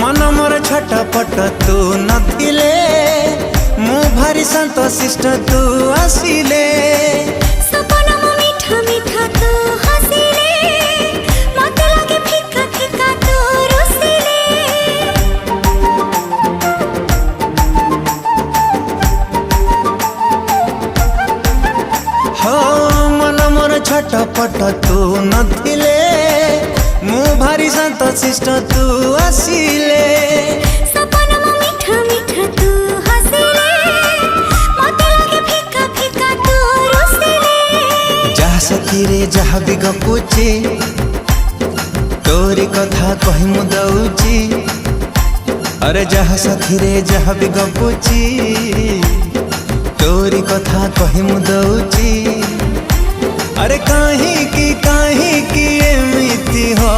मन मोर छटपट तू नथिले मु भारी संतोषिष्ट तू आसिले सपना मो मीठा मीठा तू हसिले मते लागे फिका फिका तू रुसिले हो मन मोर छटपट तू नथिले मु भारी संतोषिष्ट तू आसिले सपना मो मीठा मीठा तू हसिले मते लागे फिका फिका तू रुसिले जहा सखी रे जहा भी गपुची तोरी कथा कहि मु दउची अरे जहा सखी रे जहा भी गपुची तोरी कथा कहि मु दउची अरे काहे की एमिति हो